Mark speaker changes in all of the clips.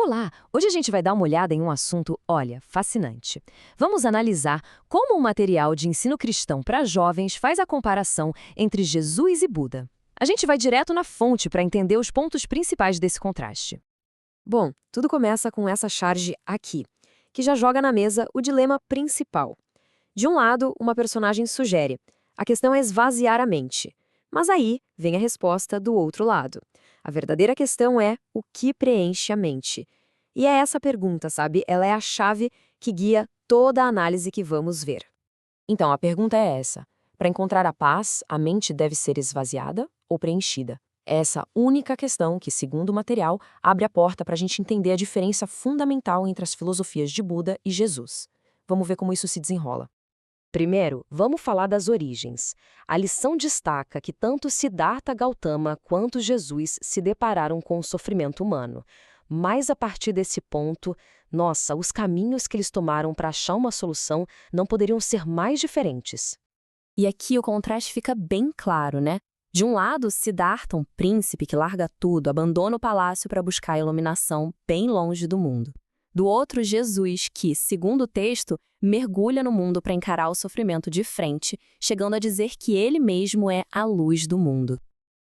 Speaker 1: Olá! Hoje a gente vai dar uma olhada em um assunto, olha, fascinante. Vamos analisar como o material de ensino cristão para jovens faz a comparação entre Jesus e Buda. A gente vai direto na fonte para entender os pontos principais desse contraste. Bom, tudo começa com essa charge aqui, que já joga na mesa o dilema principal. De um lado, uma personagem sugere: a questão é esvaziar a mente. Mas aí vem a resposta do outro lado. A verdadeira questão é o que preenche a mente. E é essa pergunta, sabe? Ela é a chave que guia toda a análise que vamos ver. Então, a pergunta é essa: para encontrar a paz, a mente deve ser esvaziada ou preenchida? É essa única questão que, segundo o material, abre a porta para a gente entender a diferença fundamental entre as filosofias de Buda e Jesus. Vamos ver como isso se desenrola. Primeiro, vamos falar das origens. A lição destaca que tanto Siddhartha Gautama quanto Jesus se depararam com o sofrimento humano. Mas a partir desse ponto, nossa, os caminhos que eles tomaram para achar uma solução não poderiam ser mais diferentes. E aqui o contraste fica bem claro, né? De um lado, Siddhartha, um príncipe que larga tudo, abandona o palácio para buscar a iluminação bem longe do mundo. Do outro, Jesus, que, segundo o texto, mergulha no mundo para encarar o sofrimento de frente, chegando a dizer que ele mesmo é a luz do mundo.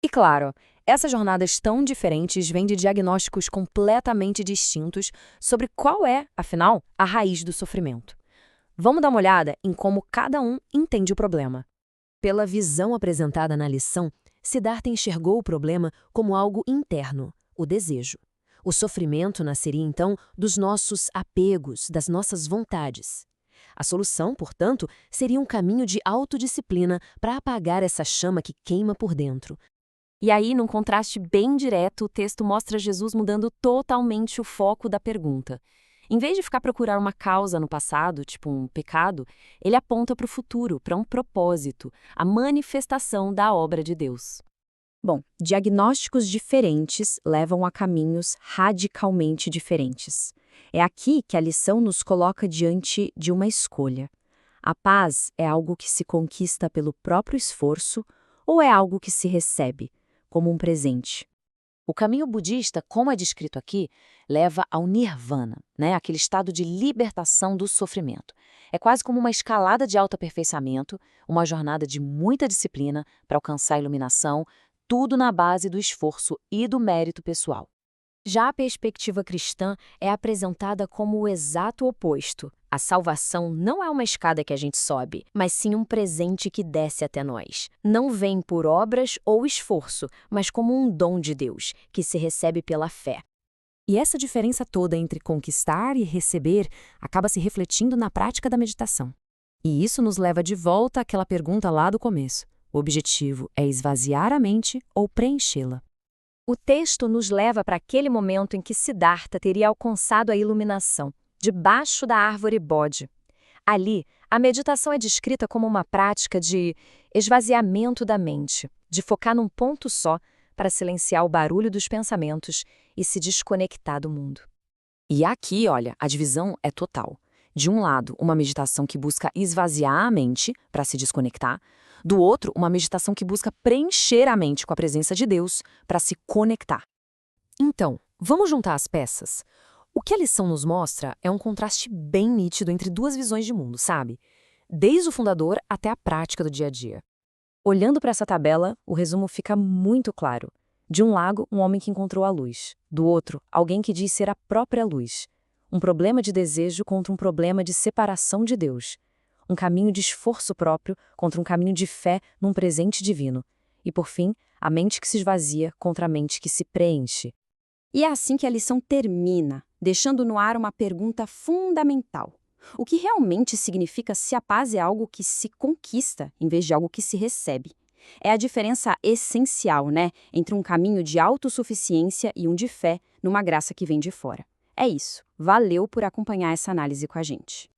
Speaker 1: E claro, essas jornadas tão diferentes vêm de diagnósticos completamente distintos sobre qual é, afinal, a raiz do sofrimento. Vamos dar uma olhada em como cada um entende o problema. Pela visão apresentada na lição, Siddhartha enxergou o problema como algo interno, o desejo. O sofrimento nasceria, então, dos nossos apegos, das nossas vontades. A solução, portanto, seria um caminho de autodisciplina para apagar essa chama que queima por dentro. E aí, num contraste bem direto, o texto mostra Jesus mudando totalmente o foco da pergunta. Em vez de ficar procurando uma causa no passado, tipo um pecado, ele aponta para o futuro, para um propósito, a manifestação da obra de Deus. Bom, diagnósticos diferentes levam a caminhos radicalmente diferentes. É aqui que a lição nos coloca diante de uma escolha. A paz é algo que se conquista pelo próprio esforço ou é algo que se recebe, como um presente? O caminho budista, como é descrito aqui, leva ao nirvana, aquele estado de libertação do sofrimento. É quase como uma escalada de autoaperfeiçoamento, uma jornada de muita disciplina para alcançar a iluminação, tudo na base do esforço e do mérito pessoal. Já a perspectiva cristã é apresentada como o exato oposto. A salvação não é uma escada que a gente sobe, mas sim um presente que desce até nós. Não vem por obras ou esforço, mas como um dom de Deus, que se recebe pela fé. E essa diferença toda entre conquistar e receber acaba se refletindo na prática da meditação. E isso nos leva de volta àquela pergunta lá do começo. O objetivo é esvaziar a mente ou preenchê-la? O texto nos leva para aquele momento em que Siddhartha teria alcançado a iluminação, debaixo da árvore Bodhi. Ali, a meditação é descrita como uma prática de esvaziamento da mente, de focar num ponto só para silenciar o barulho dos pensamentos e se desconectar do mundo. E aqui, olha, a divisão é total. De um lado, uma meditação que busca esvaziar a mente para se desconectar. Do outro, uma meditação que busca preencher a mente com a presença de Deus para se conectar. Então, vamos juntar as peças? O que a lição nos mostra é um contraste bem nítido entre duas visões de mundo, sabe? Desde o fundador até a prática do dia a dia. Olhando para essa tabela, o resumo fica muito claro. De um lado, um homem que encontrou a luz. Do outro, alguém que diz ser a própria luz. Um problema de desejo contra um problema de separação de Deus. Um caminho de esforço próprio contra um caminho de fé num presente divino. E, por fim, a mente que se esvazia contra a mente que se preenche.
Speaker 2: E é assim que a lição termina, deixando no ar uma pergunta fundamental. O que realmente significa se a paz é algo que se conquista, em vez de algo que se recebe? É a diferença essencial, entre um caminho de autossuficiência e um de fé numa graça que vem de fora. É isso. Valeu por acompanhar essa análise com a gente.